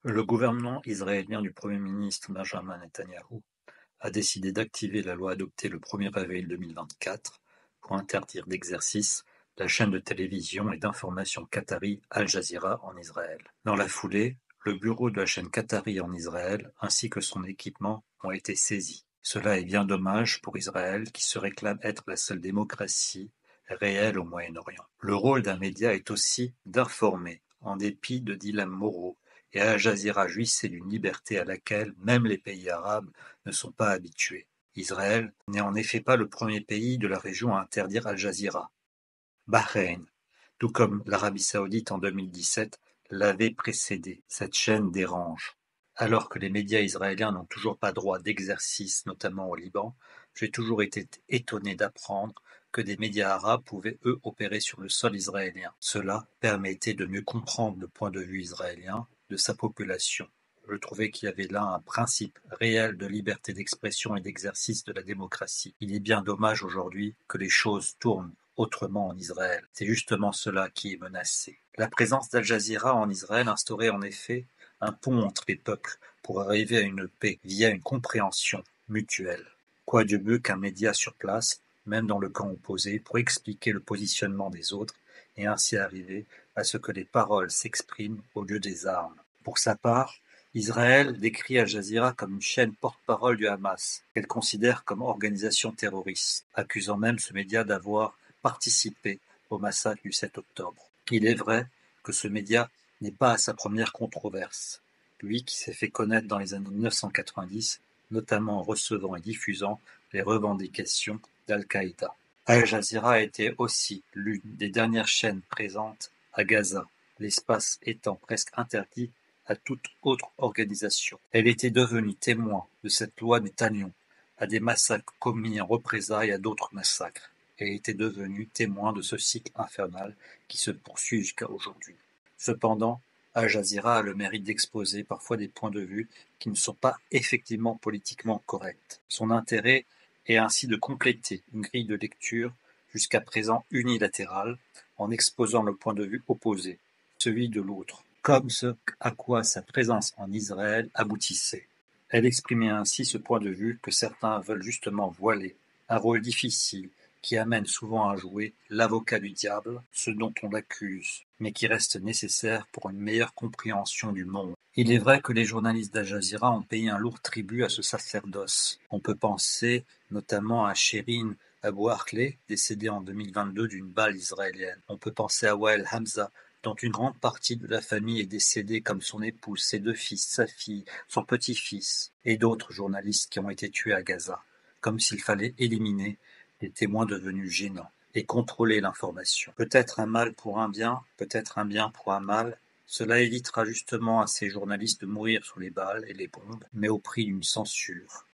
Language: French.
Le gouvernement israélien du Premier ministre Benjamin Netanyahou a décidé d'activer la loi adoptée le 1er avril 2024 pour interdire d'exercice la chaîne de télévision et d'information qatari Al Jazeera en Israël. Dans la foulée, le bureau de la chaîne qatari en Israël ainsi que son équipement ont été saisis. Cela est bien dommage pour Israël qui se réclame être la seule démocratie réelle au Moyen-Orient. Le rôle d'un média est aussi d'informer, en dépit de dilemmes moraux, et Al Jazeera jouissait d'une liberté à laquelle même les pays arabes ne sont pas habitués. Israël n'est en effet pas le premier pays de la région à interdire Al Jazeera. Bahreïn, tout comme l'Arabie saoudite en 2017, l'avait précédé. Cette chaîne dérange. Alors que les médias israéliens n'ont toujours pas droit d'exercice, notamment au Liban, j'ai toujours été étonné d'apprendre que des médias arabes pouvaient, eux, opérer sur le sol israélien. Cela permettait de mieux comprendre le point de vue israélien de sa population. Je trouvais qu'il y avait là un principe réel de liberté d'expression et d'exercice de la démocratie. Il est bien dommage aujourd'hui que les choses tournent autrement en Israël. C'est justement cela qui est menacé. La présence d'Al Jazeera en Israël instaurait en effet un pont entre les peuples pour arriver à une paix via une compréhension mutuelle. Quoi de mieux qu'un média sur place, même dans le camp opposé, pour expliquer le positionnement des autres et ainsi arriver à ce que les paroles s'expriment au lieu des armes. Pour sa part, Israël décrit Al Jazeera comme une chaîne porte-parole du Hamas, qu'elle considère comme organisation terroriste, accusant même ce média d'avoir participé au massacre du 7 octobre. Il est vrai que ce média n'est pas à sa première controverse, lui qui s'est fait connaître dans les années 1990, notamment en recevant et diffusant les revendications d'Al-Qaïda. Al Jazeera a été aussi l'une des dernières chaînes présentes à Gaza, l'espace étant presque interdit à toute autre organisation. Elle était devenue témoin de cette loi du talion, à des massacres commis en représailles à d'autres massacres. Elle était devenue témoin de ce cycle infernal qui se poursuit jusqu'à aujourd'hui. Cependant, Al Jazeera a le mérite d'exposer parfois des points de vue qui ne sont pas effectivement politiquement corrects. Son intérêt est ainsi de compléter une grille de lecture jusqu'à présent unilatérale en exposant le point de vue opposé, celui de l'autre, comme ce à quoi sa présence en Israël aboutissait. Elle exprimait ainsi ce point de vue que certains veulent justement voiler, un rôle difficile qui amène souvent à jouer l'avocat du diable, ce dont on l'accuse, mais qui reste nécessaire pour une meilleure compréhension du monde. Il est vrai que les journalistes d'Al Jazeera ont payé un lourd tribut à ce sacerdoce. On peut penser notamment à Shirin Abu Akleh, décédée en 2022 d'une balle israélienne. On peut penser à Wael Hamza, dont une grande partie de la famille est décédée, comme son épouse, ses deux fils, sa fille, son petit-fils, et d'autres journalistes qui ont été tués à Gaza, comme s'il fallait éliminer les témoins devenus gênants et contrôler l'information. Peut-être un mal pour un bien, peut-être un bien pour un mal. Cela évitera justement à ces journalistes de mourir sous les balles et les bombes, mais au prix d'une censure.